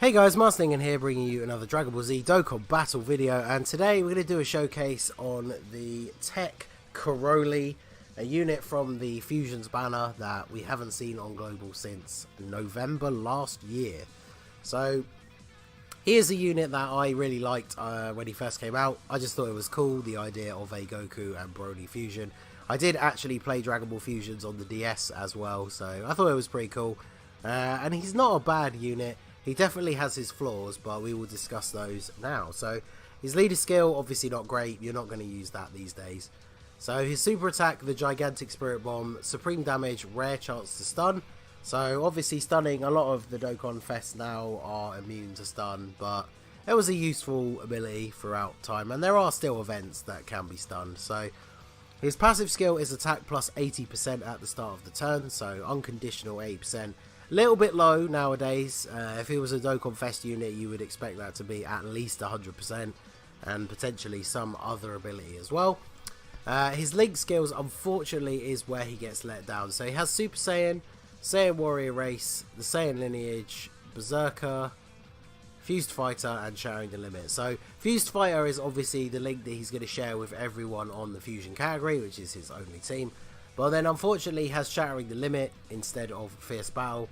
Hey guys, Ningen here, bringing you another Dragon Ball Z Dokkan battle video, and today we're going to do a showcase on the Tech Karoly, a unit from the Fusions banner that we haven't seen on Global since November last year. So here's a unit that I really liked when he first came out. I just thought it was cool, the idea of a Goku and Broly fusion. I did actually play Dragon Ball Fusions on the DS as well, so I thought it was pretty cool. And he's not a bad unit. He definitely has his flaws, but we will discuss those now. So his leader skill, obviously not great. You're not going to use that these days. So his super attack, the gigantic spirit bomb, supreme damage, rare chance to stun. So obviously stunning, a lot of the Dokkan Fest now are immune to stun, but it was a useful ability throughout time. And there are still events that can be stunned. So his passive skill is attack plus 80% at the start of the turn. So unconditional 80%. Little bit low nowadays. If it was a Dokkan Fest unit, you would expect that to be at least 100% and potentially some other ability as well. His link skills, unfortunately, is where he gets let down. So he has Super Saiyan, Saiyan Warrior Race, the Saiyan Lineage, Berserker, Fused Fighter, and Sharing the Limit. So Fused Fighter is obviously the link that he's going to share with everyone on the Fusion category, which is his only team. But then unfortunately he has Shattering the Limit instead of Fierce Battle,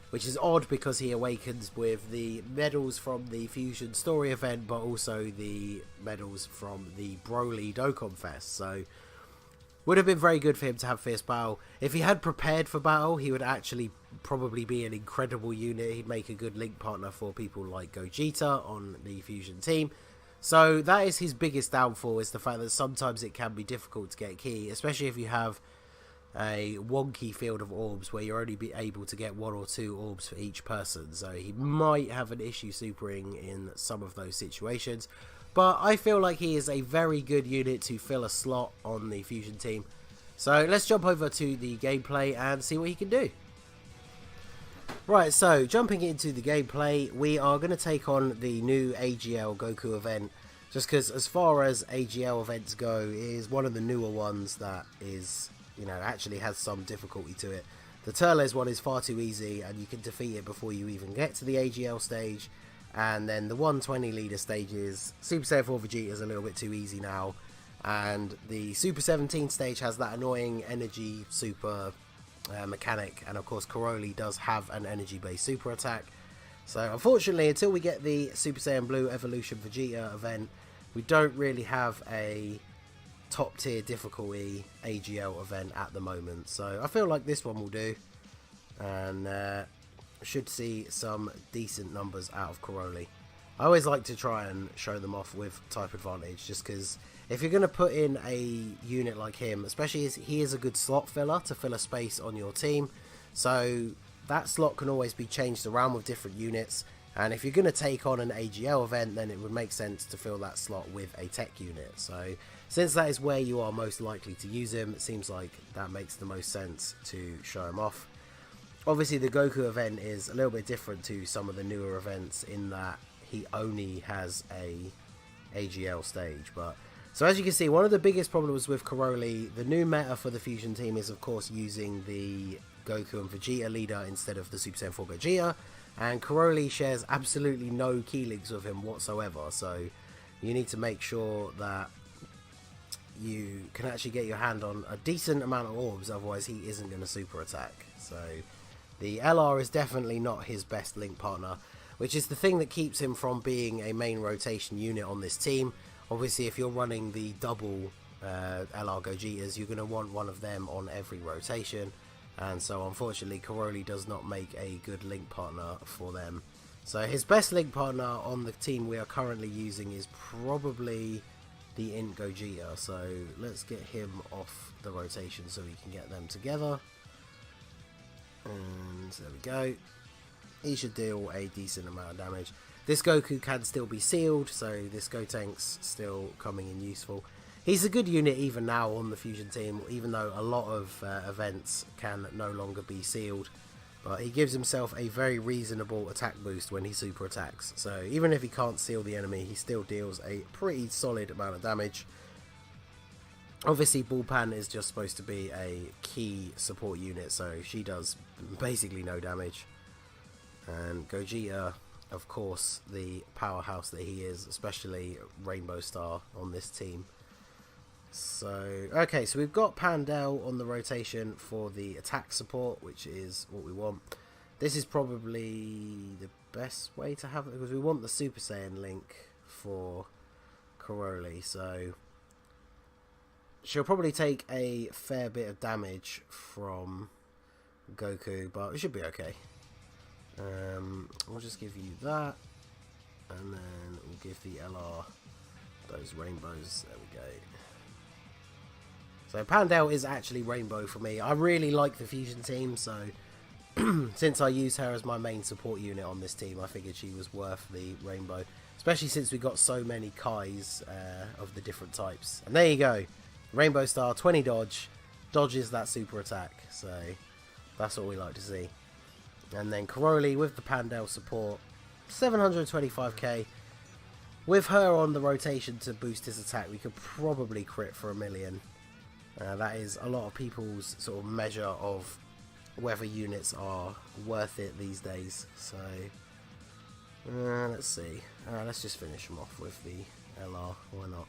which is odd because he awakens with the medals from the Fusion story event, but also the medals from the Broly Dokkan Fest. So would have been very good for him to have Fierce Battle. If he had prepared for battle, he would actually probably be an incredible unit. He'd make a good link partner for people like Gogeta on the Fusion team. So that is his biggest downfall, is the fact that sometimes it can be difficult to get key, especially if you have a wonky field of orbs where you're only be able to get 1 or 2 orbs for each person. So he might have an issue supering in some of those situations, but I feel like he is a very good unit to fill a slot on the Fusion team. So let's jump over to the gameplay and see what he can do. Right, so jumping into the gameplay, we are going to take on the new AGL Goku event, just because as far as AGL events go, it is one of the newer ones that is, you know, actually has some difficulty to it. The Turles one is far too easy and you can defeat it before you even get to the AGL stage. And then the 120 leader stages, Super Saiyan 4 Vegeta is a little bit too easy now. And the Super 17 stage has that annoying energy super mechanic. And of course Karoly does have an energy based super attack. So unfortunately, until we get the Super Saiyan Blue Evolution Vegeta event, we don't really have a top tier difficulty AGL event at the moment. So I feel like this one will do, and should see some decent numbers out of Karoly. I always like to try and show them off with type advantage, just because if you're going to put in a unit like him, especially as he is a good slot filler to fill a space on your team, so that slot can always be changed around with different units. And if you're going to take on an AGL event, then it would make sense to fill that slot with a tech unit. So since that is where you are most likely to use him, it seems like that makes the most sense to show him off. Obviously the Goku event is a little bit different to some of the newer events in that he only has a AGL stage. But so as you can see, one of the biggest problems with Karoly, the new meta for the Fusion team, is of course using the Goku and Vegeta leader instead of the Super Saiyan 4 Gogeta. And Karoly shares absolutely no key links with him whatsoever, so you need to make sure that you can actually get your hand on a decent amount of orbs, otherwise he isn't going to super attack. So the LR is definitely not his best link partner, which is the thing that keeps him from being a main rotation unit on this team. Obviously if you're running the double LR Gogetas, you're going to want one of them on every rotation. And so unfortunately Karoly does not make a good link partner for them. So his best link partner on the team we are currently using is probably the Int Gogeta. So let's get him off the rotation so we can get them together. And there we go. He should deal a decent amount of damage. This Goku can still be sealed, so this Gotank's still coming in useful. He's a good unit even now on the Fusion team, even though a lot of events can no longer be sealed. But he gives himself a very reasonable attack boost when he super attacks. So even if he can't seal the enemy, he still deals a pretty solid amount of damage. Obviously Bullpan is just supposed to be a key support unit, so she does basically no damage. And Gogeta of course, the powerhouse that he is, especially Rainbow Star on this team. So, okay, so we've got Pandel on the rotation for the attack support, which is what we want. This is probably the best way to have it, because we want the Super Saiyan link for Karoly, so she'll probably take a fair bit of damage from Goku, but it should be okay. We'll just give you that, and then we'll give the LR those rainbows. There we go. So Pandel is actually rainbow for me. I really like the fusion team, so since I use her as my main support unit on this team, I figured she was worth the rainbow, especially since we got so many Kais of the different types. And there you go, Rainbow Star, 20 dodge, dodges that super attack, so that's what we like to see. And then Karoly with the Pandel support, 725k. With her on the rotation to boost his attack, we could probably crit for 1 million. That is a lot of people's sort of measure of whether units are worth it these days. So let's see. Let's just finish them off with the LR. Why not?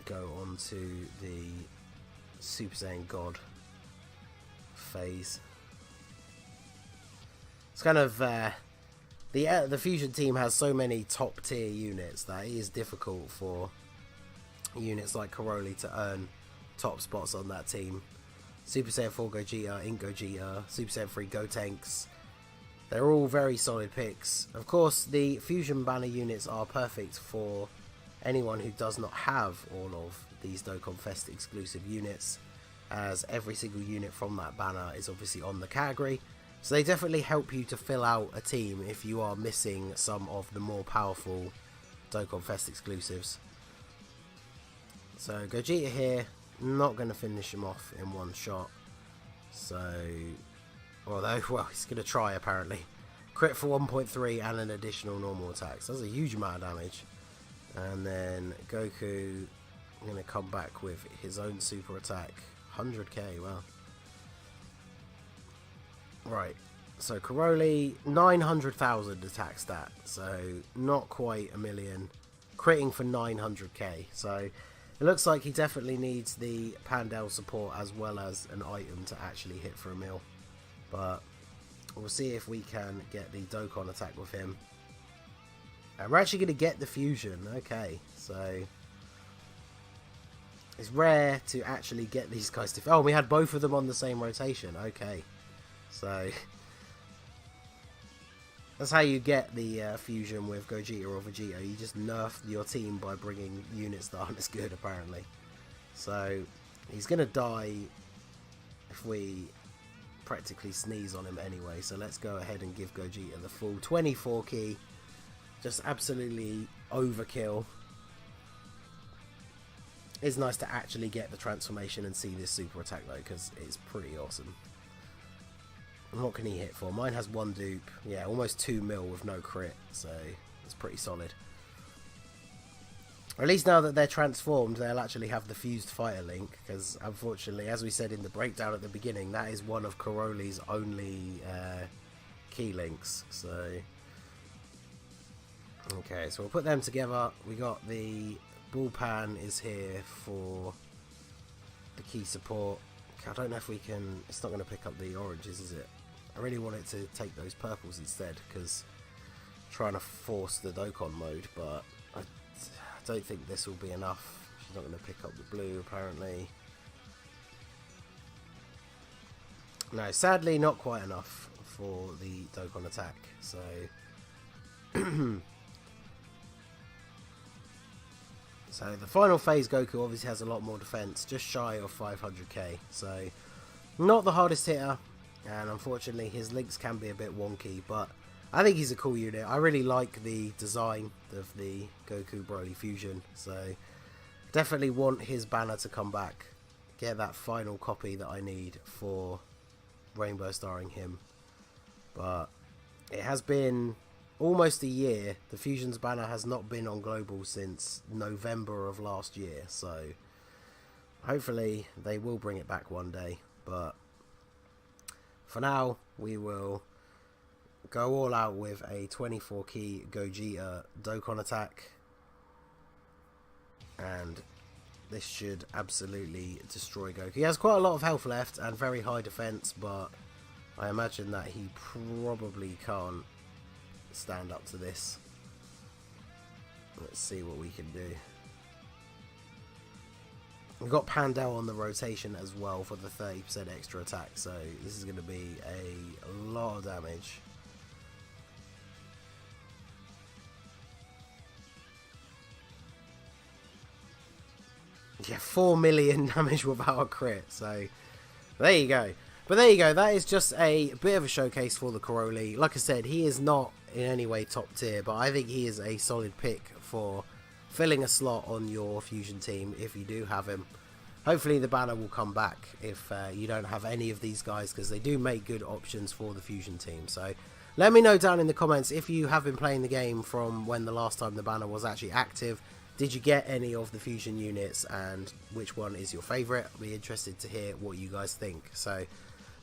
Go on to the Super Saiyan God phase. It's kind of the fusion team has so many top tier units that it is difficult for units like Karoly to earn top spots on that team. Super Saiyan 4 Gogeta, Ink Gogeta, Super Saiyan 3 Gotenks, they're all very solid picks. Of course, the fusion banner units are perfect for anyone who does not have all of these Dokkan Fest exclusive units, as every single unit from that banner is obviously on the category. So they definitely help you to fill out a team if you are missing some of the more powerful Dokkan Fest exclusives. So Gogeta here, not going to finish him off in one shot. So, although, well, he's going to try apparently. Crit for 1.3 and an additional normal attack. So that's a huge amount of damage. And then Goku going to come back with his own super attack. 100k, wow. Right, so Karoly, 900,000 attack stat. So not quite 1 million. Critting for 900k. So it looks like he definitely needs the Pandel support as well as an item to actually hit for 1 mil. But we'll see if we can get the Dokkan attack with him. And we're actually going to get the fusion. Okay, so it's rare to actually get these guys to... Oh, we had both of them on the same rotation. Okay, so that's how you get the fusion with Gogeta or Vegeta. You just nerf your team by bringing units that aren't as good, apparently. So he's going to die if we practically sneeze on him anyway. So let's go ahead and give Gogeta the full 24 key. Just absolutely overkill. It's nice to actually get the transformation and see this super attack though, because it's pretty awesome. And what can he hit for? Mine has 1 dupe. Yeah, almost 2 mil with no crit, so it's pretty solid. Or at least now that they're transformed, they'll actually have the fused fighter link, because unfortunately, as we said in the breakdown at the beginning, that is one of Karoly's only key links. So okay, so we'll put them together. We got the Bullpan is here for the key support. I don't know if we can... It's not going to pick up the oranges, is it? I really want it to take those purples instead, because I'm trying to force the Dokkan mode, but I don't think this will be enough. She's not going to pick up the blue, apparently. No, sadly not quite enough for the Dokkan attack, so... So the final phase Goku obviously has a lot more defense, just shy of 500k, so not the hardest hitter, and unfortunately his links can be a bit wonky, but I think he's a cool unit. I really like the design of the Goku Broly fusion, so definitely want his banner to come back, get that final copy that I need for Rainbow starring him. But it has been almost a year. The Fusion's banner has not been on global since November of last year, so hopefully they will bring it back one day. But for now, we will go all out with a 24 key Gogeta Dokkan attack. And this should absolutely destroy Goku. He has quite a lot of health left and very high defense, but I imagine that he probably can't stand up to this. Let's see what we can do. We've got Pandel on the rotation as well for the 30% extra attack, so this is going to be a lot of damage. Yeah, 4 million damage without a crit, so there you go. But there you go, that is just a bit of a showcase for the Karoly. Like I said, he is not in any way top tier, but I think he is a solid pick for filling a slot on your fusion team if you do have him. Hopefully the banner will come back if you don't have any of these guys, because they do make good options for the fusion team. So let me know down in the comments if you have been playing the game from when the last time the banner was actually active. Did you get any of the fusion units, and which one is your favourite? I'll be interested to hear what you guys think. So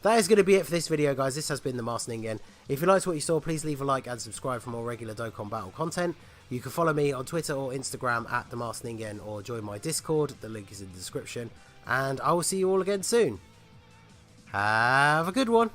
that is going to be it for this video, guys. This has been the Master Ningen. If you liked what you saw, please leave a like and subscribe for more regular Dokkan Battle content. You can follow me on Twitter or Instagram at the Master Ningen, or join my Discord. The link is in the description. And I will see you all again soon. Have a good one.